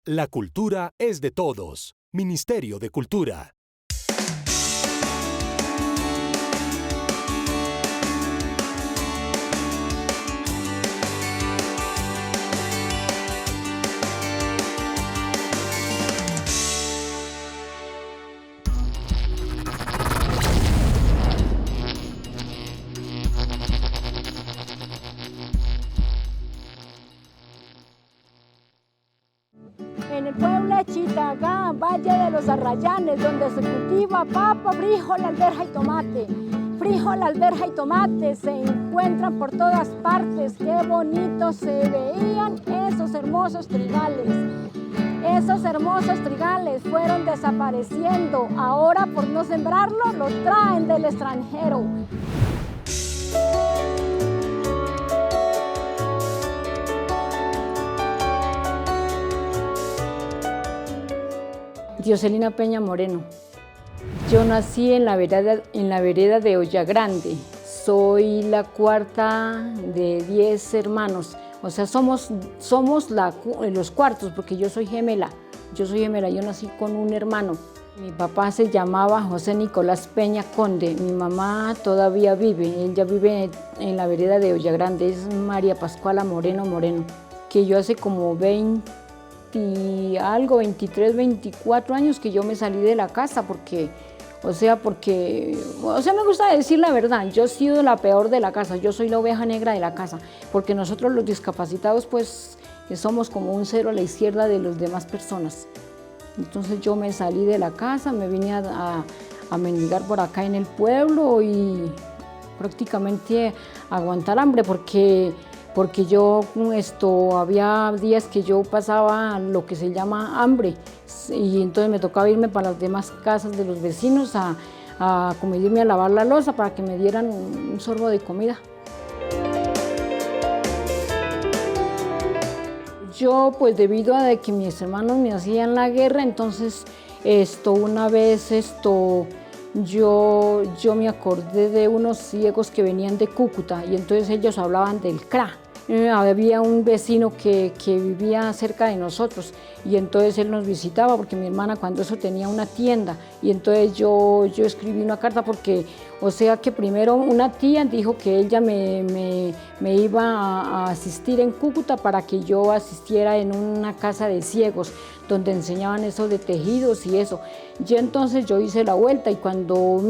La cultura es de todos. Ministerio de Cultura. En el pueblo de Chitagá, Valle de los Arrayanes, donde se cultiva papa, frijol, alberja y tomate. Frijol, alberja y tomate se encuentran por todas partes. Qué bonitos se veían esos hermosos trigales. Esos hermosos trigales fueron desapareciendo. Ahora, por no sembrarlo, los traen del extranjero. Dioselina Peña Moreno. Yo nací en la vereda de Olla Grande. Soy la cuarta de 10 hermanos. O sea, somos los cuartos, porque yo soy gemela. Yo nací con un hermano. Mi papá se llamaba José Nicolás Peña Conde. Mi mamá todavía vive. Ella vive en la vereda de Olla Grande. Es María Pascuala Moreno, que yo hace como 23, 24 años que yo me salí de la casa porque me gusta decir la verdad, yo he sido la peor de la casa, yo soy la oveja negra de la casa, porque nosotros los discapacitados pues somos como un cero a la izquierda de las demás personas. Entonces yo me salí de la casa, me vine a mendigar por acá en el pueblo y prácticamente a aguantar hambre porque yo había días que yo pasaba lo que se llama hambre y entonces me tocaba irme para las demás casas de los vecinos a irme a lavar la loza para que me dieran un sorbo de comida. Yo pues debido a que mis hermanos me hacían la guerra, entonces una vez yo me acordé de unos ciegos que venían de Cúcuta y entonces ellos hablaban del CRA. Había un vecino que vivía cerca de nosotros y entonces él nos visitaba porque mi hermana cuando eso tenía una tienda y entonces yo escribí una carta porque, o sea que primero una tía dijo que ella me iba a asistir en Cúcuta para que yo asistiera en una casa de ciegos donde enseñaban eso de tejidos y eso. Y entonces yo hice la vuelta y cuando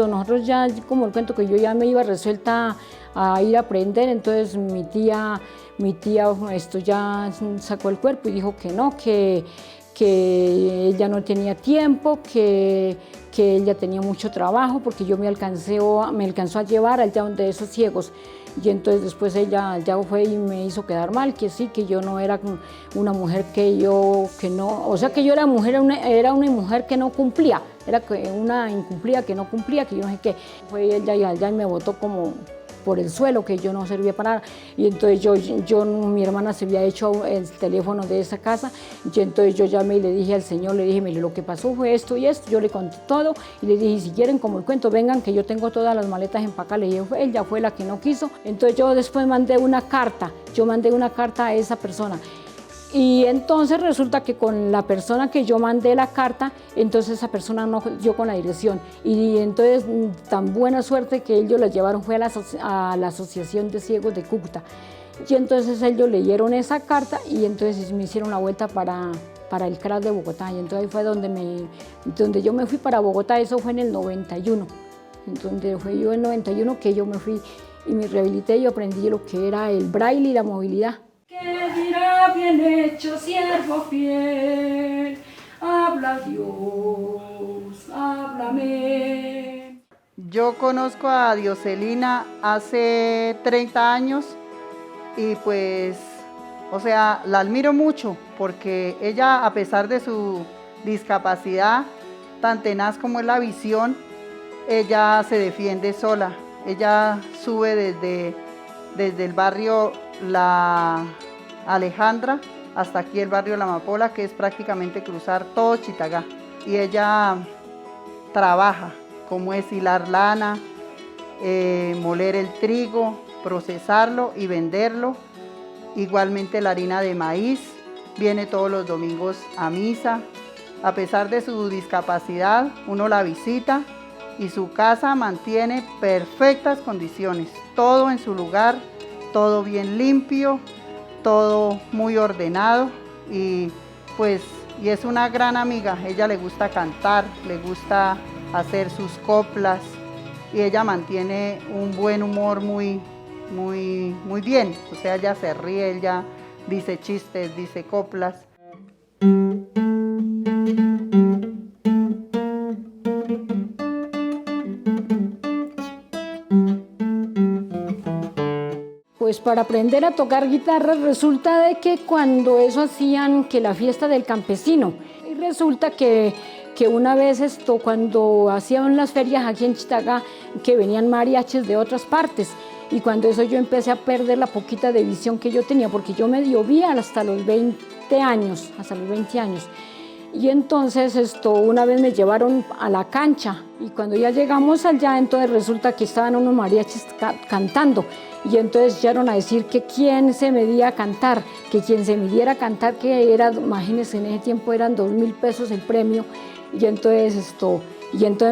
nosotros ya, como el cuento que yo ya me iba resuelta a ir a aprender, entonces mi tía ya sacó el cuerpo y dijo que no, que ella no tenía tiempo, que ella tenía mucho trabajo porque yo me alcanzó a llevar allá donde esos ciegos. Y entonces después ella ya fue y me hizo quedar mal, que sí, que yo no era una mujer que yo era una mujer que no cumplía, era una incumplida que no cumplía, que yo no sé qué. Fue ella y allá y me botó como por el suelo, que yo no servía para nada. Y entonces mi hermana se había hecho el teléfono de esa casa, y entonces yo llamé y le dije al señor, le dije, mire, lo que pasó fue esto y esto, yo le conté todo, y le dije, si quieren como el cuento, vengan que yo tengo todas las maletas empacadas. Le dije, ella fue la que no quiso. Entonces yo después mandé una carta a esa persona. Y entonces resulta que con la persona que yo mandé la carta, entonces esa persona no dio con la dirección. Y entonces tan buena suerte que ellos la llevaron fue a la Asociación de Ciegos de Cúcuta. Y entonces ellos leyeron esa carta y entonces me hicieron la vuelta para el CRAS de Bogotá. Y entonces ahí fue donde yo me fui para Bogotá, eso fue en el 91. Donde fue yo en el 91 que yo me fui y me rehabilité y aprendí lo que era el braille y la movilidad. ¿Qué dirá bien hecho siervo fiel? Habla Dios, háblame. Yo conozco a Dioselina hace 30 años y pues, la admiro mucho porque ella, a pesar de su discapacidad, tan tenaz como es la visión, ella se defiende sola. Ella sube desde el barrio La Alejandra hasta aquí el barrio La Amapola, que es prácticamente cruzar todo Chitagá. Y ella trabaja, como es hilar lana, moler el trigo, procesarlo y venderlo. Igualmente la harina de maíz, viene todos los domingos a misa. A pesar de su discapacidad, uno la visita y su casa mantiene perfectas condiciones, todo en su lugar, todo bien limpio, todo muy ordenado y es una gran amiga. Ella le gusta cantar, le gusta hacer sus coplas y ella mantiene un buen humor muy bien. O sea, ella se ríe, ella dice chistes, dice coplas. Pues para aprender a tocar guitarra resulta de que cuando eso hacían que la fiesta del campesino, y resulta que una vez cuando hacían las ferias aquí en Chitagá, que venían mariachis de otras partes, y cuando eso yo empecé a perder la poquita de visión que yo tenía, porque yo medio vi hasta los 20 años, y entonces una vez me llevaron a la cancha, y cuando ya llegamos allá, entonces resulta que estaban unos mariachis cantando, y entonces llegaron a decir que quién se medía a cantar, que quien se midiera a cantar, que era, imagínense, en ese tiempo eran 2.000 pesos el premio, y entonces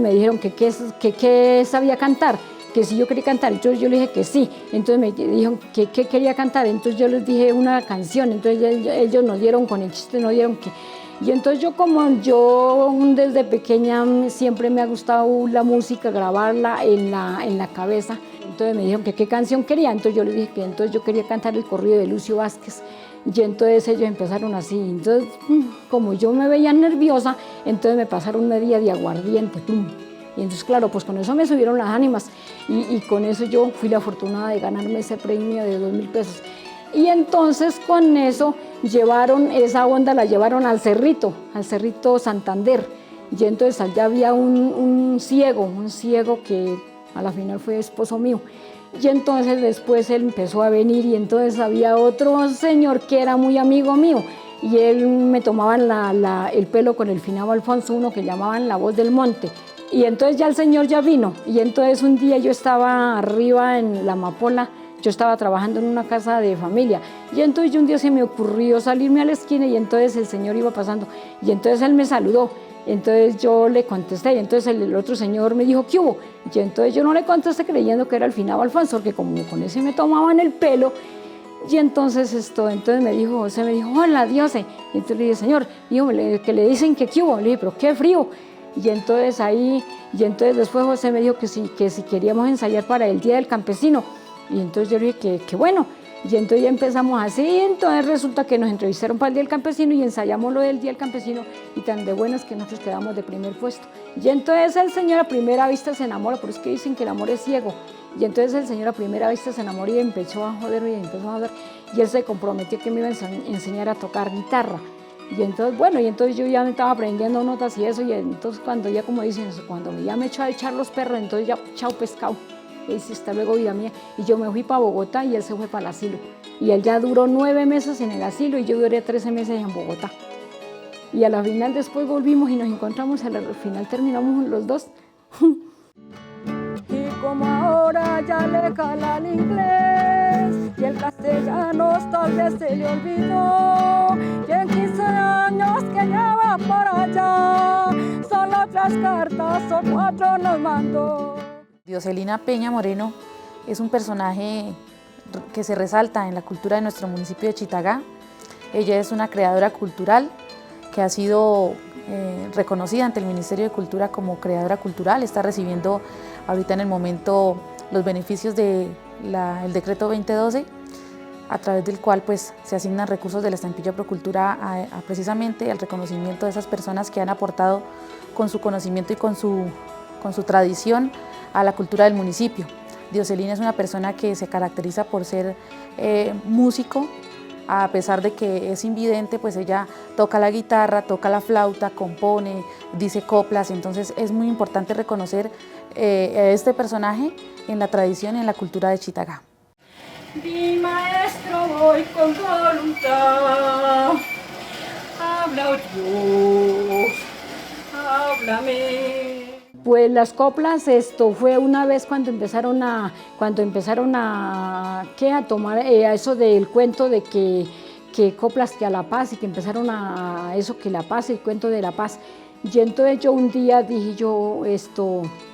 me dijeron que qué sabía cantar, que si yo quería cantar. Entonces yo le dije que sí, entonces me dijeron que qué quería cantar, entonces yo les dije una canción, entonces ellos nos dieron con el chiste, nos dieron que... Y entonces yo desde pequeña siempre me ha gustado la música, grabarla en la cabeza, entonces me dijeron que qué canción quería, entonces yo les dije que entonces yo quería cantar el corrido de Lucio Vázquez, y entonces ellos empezaron así, entonces como yo me veía nerviosa, entonces me pasaron media de aguardiente, y entonces claro, pues con eso me subieron las ánimas, y con eso yo fui la afortunada de ganarme ese premio de 2.000 pesos. Y entonces con eso esa onda la llevaron al Cerrito Santander, y entonces allá había un ciego que a la final fue esposo mío, y entonces después él empezó a venir, y entonces había otro señor que era muy amigo mío, y él me tomaba el pelo con el finado Alfonso, uno que llamaban La Voz del Monte, y entonces ya el señor ya vino, y entonces un día yo estaba arriba en la Amapola. Yo estaba trabajando en una casa de familia, y entonces un día se me ocurrió salirme a la esquina, y entonces el señor iba pasando, y entonces él me saludó, entonces yo le contesté, y entonces el otro señor me dijo, ¿qué hubo? Y entonces yo no le contesté creyendo que era el finado Alfonso, porque como con ese me tomaban el pelo, y entonces José me dijo, hola, Diose, y entonces le dije, señor, que le dicen que qué hubo, le dije, pero qué frío, y entonces después José me dijo que si queríamos ensayar para el Día del Campesino. Y entonces yo le dije que bueno, y entonces ya empezamos así, y entonces resulta que nos entrevistaron para el Día del Campesino y ensayamos lo del Día del Campesino, y tan de buenas que nosotros quedamos de primer puesto. Y entonces el señor a primera vista se enamora, por eso es que dicen que el amor es ciego, y entonces el señor a primera vista se enamoró y empezó a joder, y él se comprometió que me iba a enseñar a tocar guitarra. Y entonces, bueno, yo ya me estaba aprendiendo notas y eso, y entonces cuando ya, como dicen, cuando ya me echó a echar los perros, entonces ya, chao pescado. Y dice, hasta luego, vida mía. Y yo me fui para Bogotá y él se fue para el asilo. Y él ya duró 9 meses en el asilo y yo duré 13 meses en Bogotá. Y a la final después volvimos y nos encontramos, a la final terminamos los dos. Y como ahora ya le cala el inglés y el castellano tal vez se le olvidó, y en 15 años que lleva por allá, solo 3 cartas o 4 nos mandó. Dioselina Peña Moreno es un personaje que se resalta en la cultura de nuestro municipio de Chitagá. Ella es una creadora cultural que ha sido reconocida ante el Ministerio de Cultura como creadora cultural. Está recibiendo ahorita en el momento los beneficios del decreto 2012, a través del cual pues, se asignan recursos de la estampilla Procultura precisamente al reconocimiento de esas personas que han aportado con su conocimiento y con su tradición a la cultura del municipio. Dioselina es una persona que se caracteriza por ser músico, a pesar de que es invidente, pues ella toca la guitarra, toca la flauta, compone, dice coplas, entonces es muy importante reconocer a este personaje en la tradición y en la cultura de Chitagá. Mi maestro voy con voluntad, habla Dios, háblame. Pues las coplas, fue una vez cuando empezaron a tomar eso del cuento de que que coplas que a la paz y que empezaron a eso, que la paz, el cuento de la paz. Y entonces yo un día dije yo,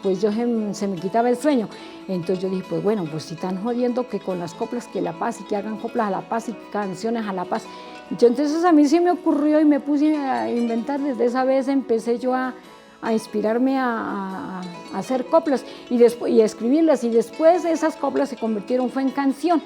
pues yo se me quitaba el sueño. Entonces yo dije, pues bueno, pues si están jodiendo que con las coplas que la paz y que hagan coplas a la paz y canciones a la paz. Entonces a mí se me ocurrió y me puse a inventar. Desde esa vez empecé yo a inspirarme a hacer coplas y a escribirlas. Y después esas coplas se convirtieron, fue en canción.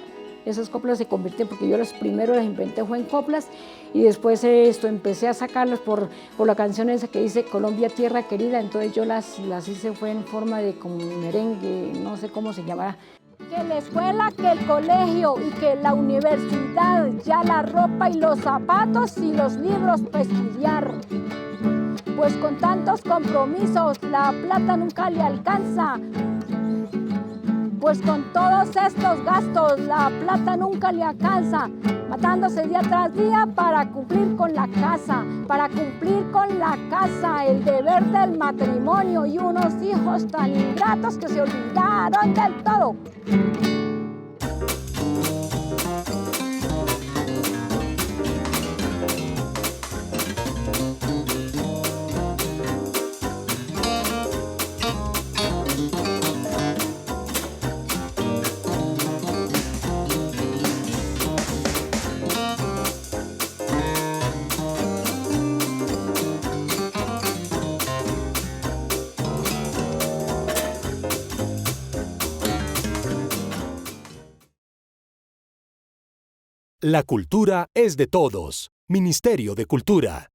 Esas coplas se convirtieron, porque yo las primero las inventé fue en coplas y después empecé a sacarlas por la canción esa que dice Colombia Tierra Querida, entonces yo las hice fue en forma de como merengue, no sé cómo se llamará. Que la escuela, que el colegio y que la universidad, ya la ropa y los zapatos y los libros para estudiar. Pues con tantos compromisos la plata nunca le alcanza. Pues con todos estos gastos la plata nunca le alcanza, matándose día tras día para cumplir con la casa, el deber del matrimonio y unos hijos tan ingratos que se olvidaron del todo. La cultura es de todos. Ministerio de Cultura.